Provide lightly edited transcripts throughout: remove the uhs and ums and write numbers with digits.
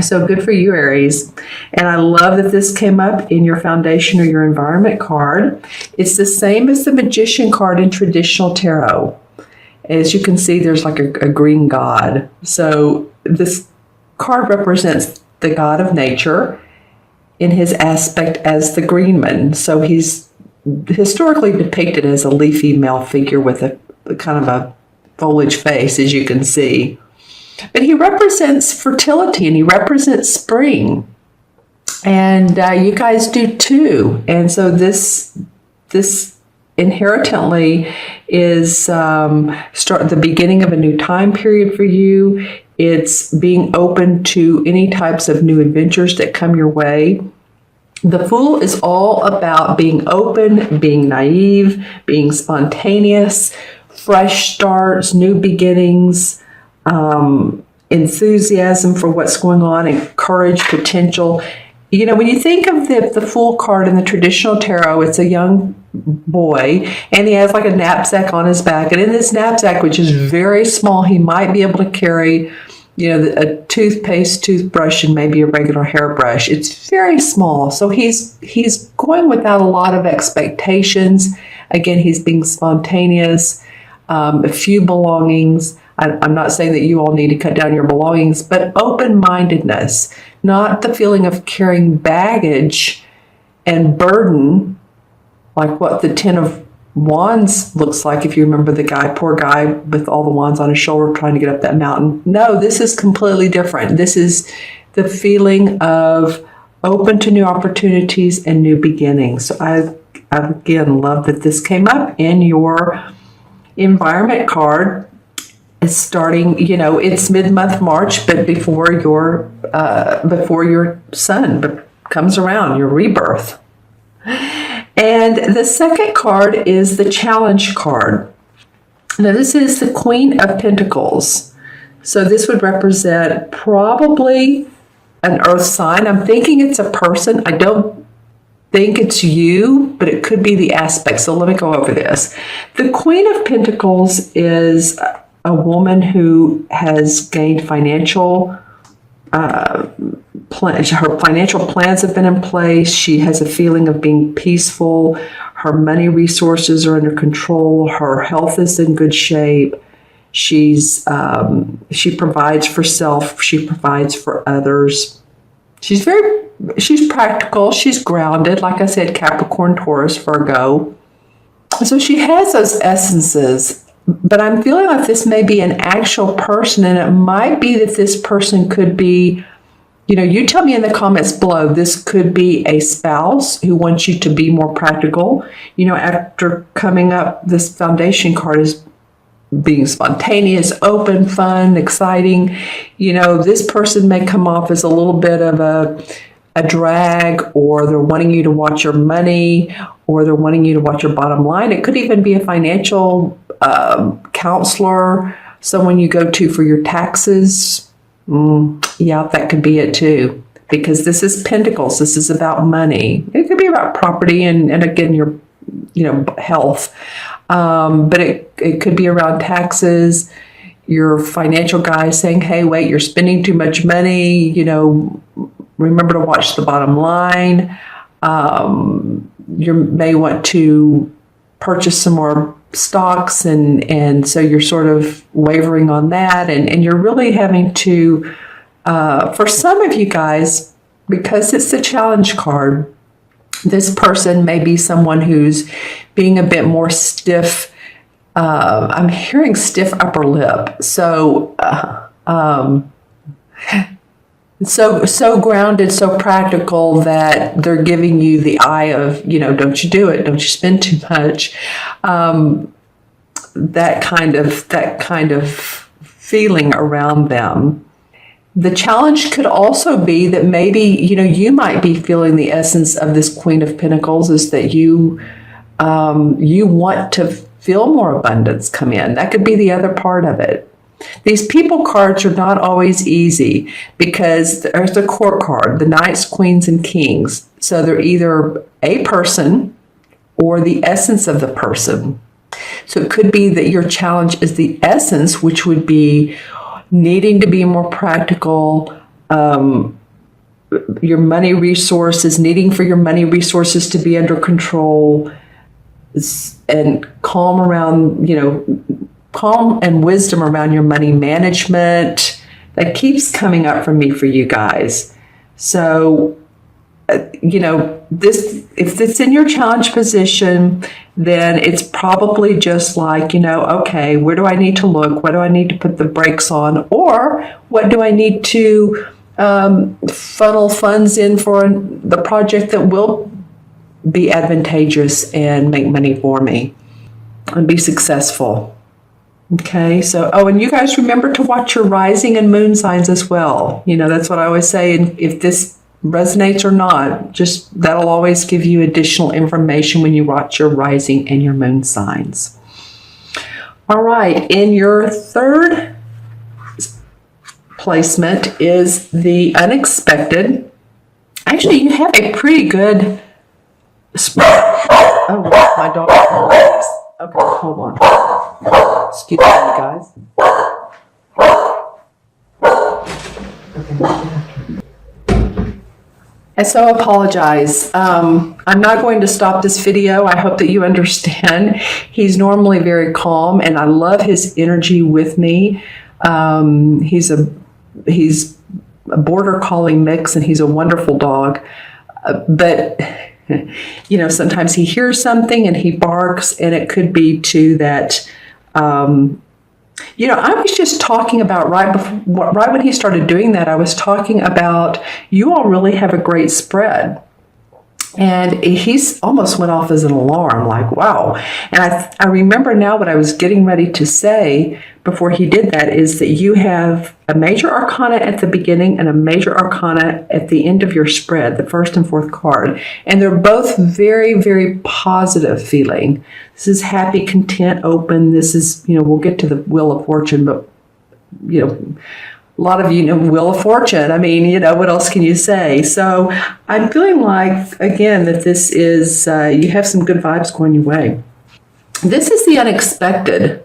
So good for you, Aries. And I love that this came up in your foundation or your environment card. It's the same as the Magician card in traditional tarot. As you can see, there's like a green god. So this card represents the god of nature in his aspect as the greenman. So he's historically depicted as a leafy male figure with a kind of a foliage face, as you can see. But he represents fertility and he represents spring. And you guys do too. And so this inherently is the beginning of a new time period for you. It's being open to any types of new adventures that come your way. The Fool is all about being open, being naive, being spontaneous, fresh starts, new beginnings, enthusiasm for what's going on, and courage, potential. You know, when you think of the Fool card in the traditional tarot, it's a young boy, and he has like a knapsack on his back. And in this knapsack, which is very small, he might be able to carry, you know, a toothpaste, toothbrush, and maybe a regular hairbrush. It's very small. So he's going without a lot of expectations. Again, he's being spontaneous, a few belongings. I'm not saying that you all need to cut down your belongings, but open-mindedness, not the feeling of carrying baggage and burden, like what the Ten of Wands looks like, if you remember the poor guy with all the wands on his shoulder trying to get up that mountain. No, this is completely different. This is the feeling of open to new opportunities and new beginnings. So I again love that this came up in your environment card. It's starting, you know, it's mid-month March, but before your sun comes around, your rebirth. And the second card is the challenge card. Now, this is the Queen of Pentacles. So this would represent probably an earth sign. I'm thinking it's a person. I don't think it's you, but it could be the aspect. So let me go over this. The Queen of Pentacles is a woman who has gained financial plans. Her financial plans have been in place. She has a feeling of being peaceful. Her money resources are under control. Her health is in good shape. She provides for self. She provides for others. She's practical. She's grounded. Like I said, Capricorn, Taurus, Virgo. So she has those essences. But I'm feeling like this may be an actual person, and it might be that this person could be, you know, you tell me in the comments below, this could be a spouse who wants you to be more practical. You know, after coming up, this foundation card is being spontaneous, open, fun, exciting. You know, this person may come off as a little bit of a drag, or they're wanting you to watch your money, or they're wanting you to watch your bottom line. It could even be a financial counselor, someone you go to for your taxes. Yeah, that could be it too, because this is Pentacles. This is about money. It could be about property and again, your, you know, health. But it could be around taxes, your financial guy saying, hey, wait, you're spending too much money. You know, remember to watch the bottom line. You may want to purchase some more stocks, and so you're sort of wavering on that, and you're really having to, for some of you guys, because it's the challenge card, this person may be someone who's being a bit more stiff. I'm hearing stiff upper lip. So so grounded, so practical that they're giving you the eye of, you know, don't you do it, don't you spend too much. That kind of feeling around them. The challenge could also be that maybe, you know, you might be feeling the essence of this Queen of Pentacles is that you want to feel more abundance come in. That could be the other part of it. These people cards are not always easy because there's the court card, the knights, queens, and kings. So they're either a person or the essence of the person. So it could be that your challenge is the essence, which would be needing to be more practical, your money resources, needing for your money resources to be under control, and calm around, calm and wisdom around your money management. That keeps coming up for me for you guys. So, this, if it's in your challenge position, then it's probably just like, okay, where do I need to look? What do I need to put the brakes on? Or what do I need to funnel funds in for the project that will be advantageous and make money for me and be successful? Okay, so, and you guys remember to watch your rising and moon signs as well. That's what I always say. And if this resonates or not, just that'll always give you additional information when you watch your rising and your moon signs. All right, in your third placement is the unexpected. Actually, you have a pretty good. Oh, my dog. Okay, hold on. Excuse me, guys. I so apologize. I'm not going to stop this video. I hope that you understand. He's normally very calm, and I love his energy with me. He's a border collie mix, and he's a wonderful dog. But sometimes he hears something and he barks, and it could be too that. I was just talking about right when he started doing that, I was talking about you all really have a great spread. And he's almost went off as an alarm, like, wow. And I remember now what I was getting ready to say before he did that is that you have a major arcana at the beginning and a major arcana at the end of your spread, the first and fourth card. And they're both very, very positive feeling. This is happy, content, open. This is, we'll get to the Wheel of Fortune, but, a lot of you know Wheel of Fortune. I mean, what else can you say? So I'm feeling like, again, that this is, you have some good vibes going your way. This is the unexpected.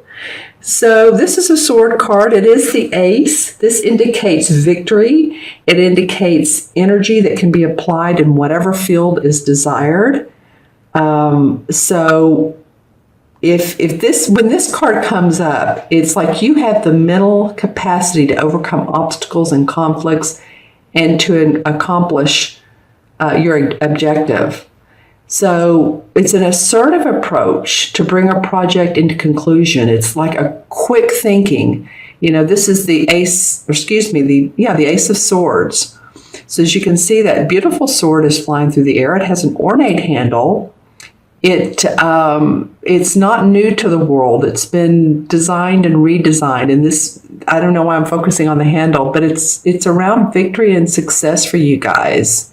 So this is a sword card. It is the ace. This indicates victory. It indicates energy that can be applied in whatever field is desired. So when this card comes up, it's like you have the mental capacity to overcome obstacles and conflicts and to accomplish your objective. So it's an assertive approach to bring a project into conclusion. It's like a quick thinking. This is the ace, the ace of swords. So as you can see, that beautiful sword is flying through the air. It has an ornate handle. It's not new to the world. It's been designed and redesigned. And this, I don't know why I'm focusing on the handle, but it's around victory and success for you guys.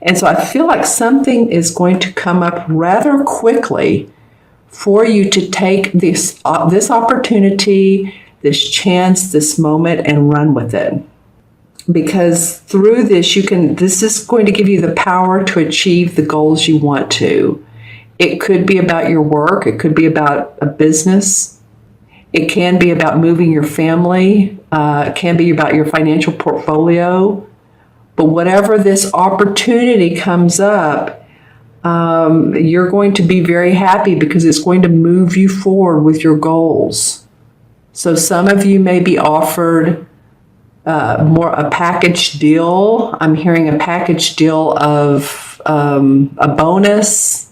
And so I feel like something is going to come up rather quickly for you to take this opportunity, this chance, this moment, and run with it. Because through this, this is going to give you the power to achieve the goals you want to. It could be about your work. It could be about a business. It can be about moving your family. It can be about your financial portfolio. But whatever this opportunity comes up, you're going to be very happy because it's going to move you forward with your goals. So some of you may be offered a package deal. I'm hearing a package deal of a bonus.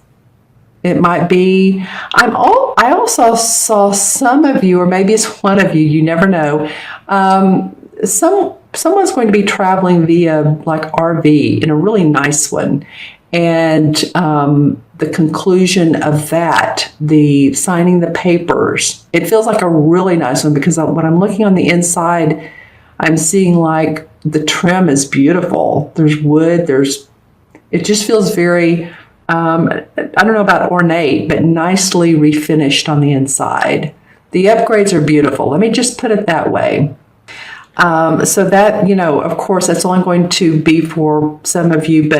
It might be. I also saw some of you, or maybe it's one of you. You never know. Someone's going to be traveling via like RV in a really nice one, and the conclusion of that, the signing the papers, it feels like a really nice one because when I'm looking on the inside, I'm seeing like the trim is beautiful. There's wood. It just feels very. I don't know about ornate, but nicely refinished on the inside. The upgrades are beautiful. Let me just put it that way. So that, of course, that's only going to be for some of you,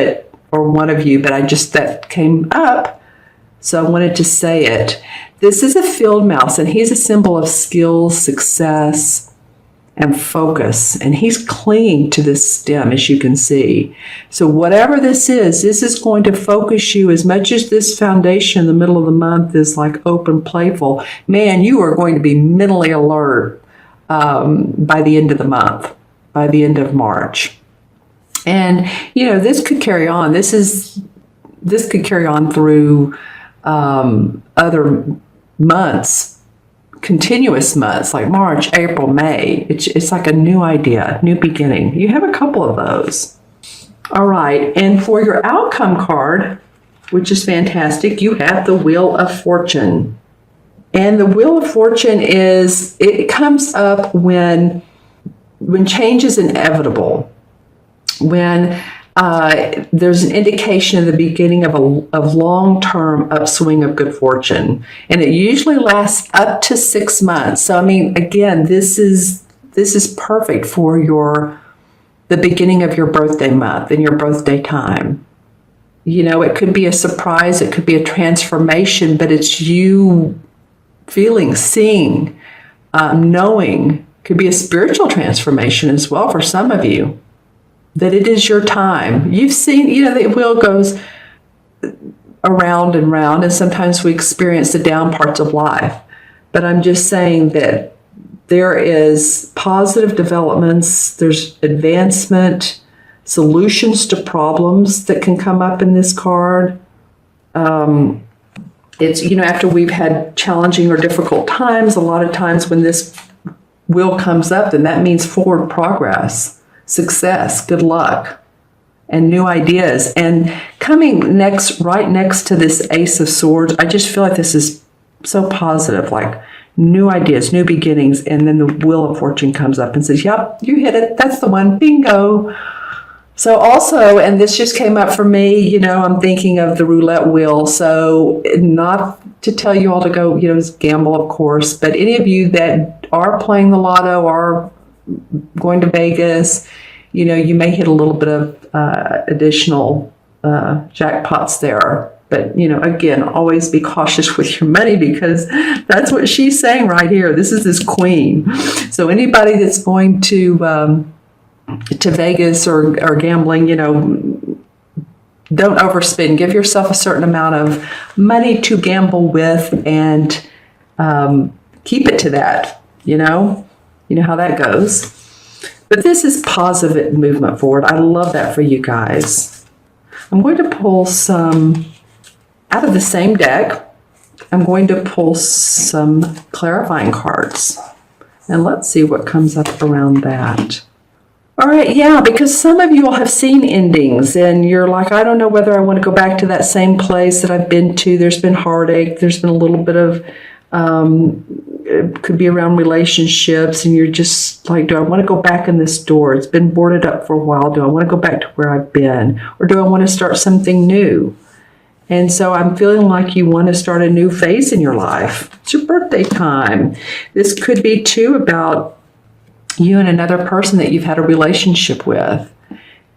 or one of you, but that came up. So I wanted to say it. This is a field mouse, and he's a symbol of skill, success, and focus. And he's clinging to this stem, as you can see. So whatever this is going to focus you. As much as this foundation in the middle of the month is like open, playful, man, you are going to be mentally alert by the end of the month, by the end of March. And, this could carry on. This could carry on through other months, continuous months like March, April, May. It's like a new idea, new beginning. You have a couple of those. All right. And for your outcome card, which is fantastic, you have the Wheel of Fortune. And the Wheel of Fortune it comes up when change is inevitable, when there's an indication of the beginning of long-term upswing of good fortune, and it usually lasts up to 6 months. So, I mean, again, this is perfect for the beginning of your birthday month and your birthday time. It could be a surprise, it could be a transformation, but it's you feeling, seeing, knowing. Could be a spiritual transformation as well for some of you. That it is your time. You've seen, the wheel goes around and round, and sometimes we experience the down parts of life. But I'm just saying that there is positive developments, there's advancement, solutions to problems that can come up in this card. It's, after we've had challenging or difficult times, a lot of times when this wheel comes up, then that means forward progress, success, good luck, and new ideas. And coming right next to this Ace of Swords, I just feel like this is so positive, like new ideas, new beginnings. And then the Wheel of Fortune comes up and says, yep, you hit it. That's the one. Bingo. So also, and this just came up for me, I'm thinking of the roulette wheel. So not to tell you all to go, gamble, of course, but any of you that are playing the lotto, are going to Vegas, you may hit a little bit of additional jackpots there. But, again, always be cautious with your money, because that's what she's saying right here. This is this queen. So anybody that's going to Vegas or gambling, don't overspend. Give yourself a certain amount of money to gamble with, and keep it to that. You know how that goes. But this is positive movement forward. I love that for you guys. I'm going to pull some out of the same deck. I'm going to pull some clarifying cards, and let's see what comes up around that. All right, yeah, because some of you will have seen endings and you're like, I don't know whether I want to go back to that same place that I've been to. There's been heartache. There's been a little bit of, it could be around relationships, and you're just like, do I want to go back in this door? It's been boarded up for a while. Do I want to go back to where I've been? Or do I want to start something new? And so I'm feeling like you want to start a new phase in your life. It's your birthday time. This could be too about you and another person that you've had a relationship with.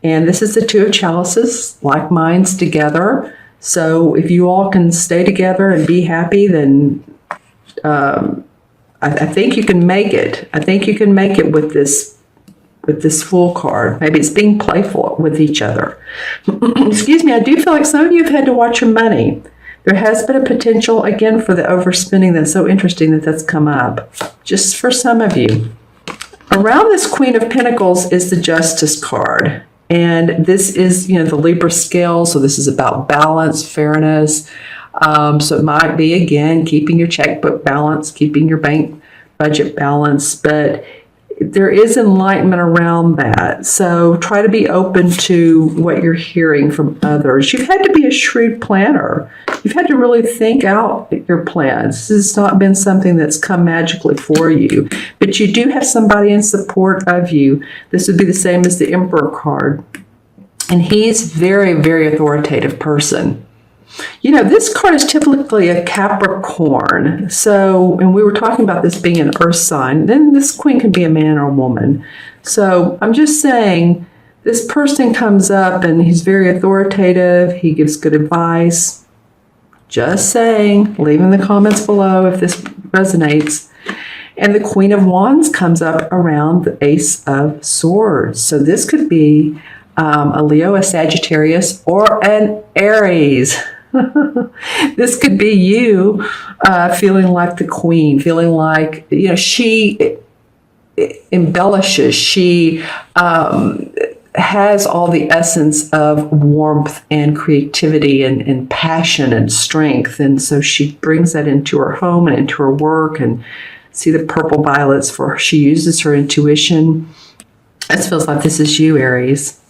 And this is the Two of Chalices, like minds together. So if you all can stay together and be happy, then I think you can make it. I think you can make it with this Fool card. Maybe it's being playful with each other. Excuse me, I do feel like some of you have had to watch your money. There has been a potential, again, for the overspending. That's so interesting that that's come up, just for some of you. Around this Queen of Pentacles is the Justice card. And this is, the Libra scale. So this is about balance, fairness. So it might be, again, keeping your checkbook balanced, keeping your bank budget balanced. But there is enlightenment around that. So try to be open to what you're hearing from others. You've had to be a shrewd planner. You've had to really think out your plans. This has not been something that's come magically for you, but you do have somebody in support of you. This would be the same as the Emperor card. And he's very, very authoritative person. This card is typically a Capricorn. So, and we were talking about this being an earth sign. Then this queen can be a man or a woman. So I'm just saying, this person comes up and he's very authoritative. He gives good advice. Just saying, leave in the comments below if this resonates. And the Queen of Wands comes up around the Ace of Swords. So this could be a Leo, a Sagittarius, or an Aries. This could be you feeling like the queen, feeling like, she embellishes. She has all the essence of warmth and creativity and passion and strength. And so she brings that into her home and into her work. And see the purple violets for her. She uses her intuition. This feels like this is you, Aries.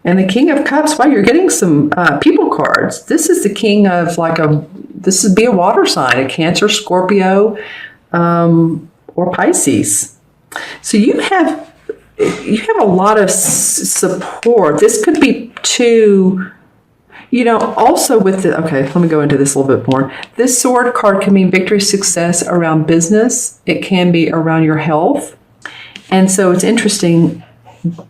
And the King of Cups, wow, you're getting some people cards. This is the king of this would be a water sign, a Cancer, Scorpio, or Pisces. So you have a lot of support. This could be too, also with okay, let me go into this a little bit more. This sword card can mean victory, success around business. It can be around your health. And so it's interesting.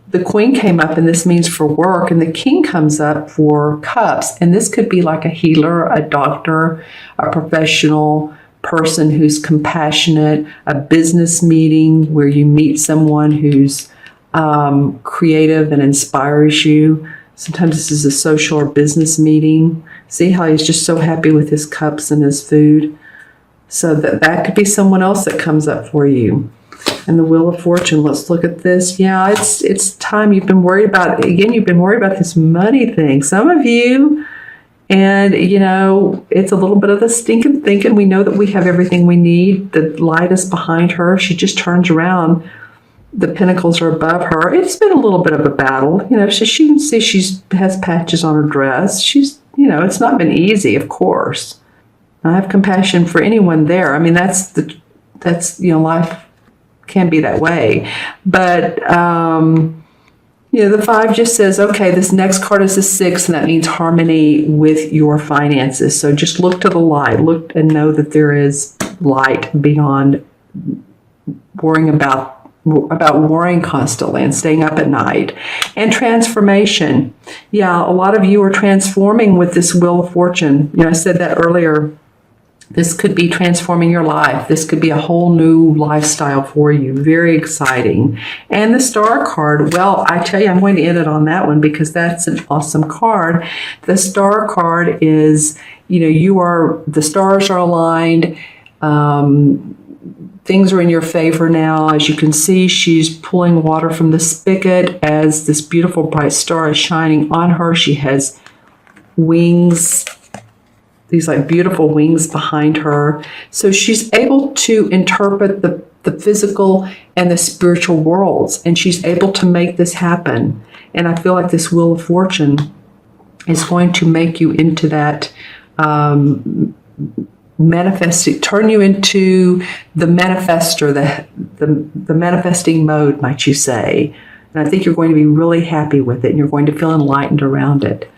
The Queen came up, and this means for work, and the King comes up for cups. And this could be like a healer, a doctor, a professional person who's compassionate, a business meeting where you meet someone who's creative and inspires you. Sometimes this is a social or business meeting. See how he's just so happy with his cups and his food. So that could be someone else that comes up for you. And the Wheel of Fortune, let's look at this. Yeah, it's time. You've been worried about this money thing. Some of you, and it's a little bit of the stinking thinking. We know that we have everything we need. The light is behind her. She just turns around. The Pentacles are above her. It's been a little bit of a battle. She can see she has patches on her dress. It's not been easy, of course. I have compassion for anyone there. I mean, that's life can be that way. But, the 5 just says, okay, this next card is the 6, and that means harmony with your finances. So just look to the light. Look and know that there is light beyond worrying about worrying constantly and staying up at night. And transformation. Yeah, a lot of you are transforming with this Wheel of Fortune. I said that earlier. This could be transforming your life. This could be a whole new lifestyle for you. Very exciting. And the Star card, well, I tell you, I'm going to end it on that one because that's an awesome card. The Star card is, the stars are aligned. Things are in your favor now. As you can see, she's pulling water from the spigot as this beautiful bright star is shining on her. She has wings, these beautiful wings behind her. So she's able to interpret the physical and the spiritual worlds, and she's able to make this happen. And I feel like this Wheel of Fortune is going to make you into that manifesting, turn you into the manifester, the manifesting mode, might you say. And I think you're going to be really happy with it, and you're going to feel enlightened around it.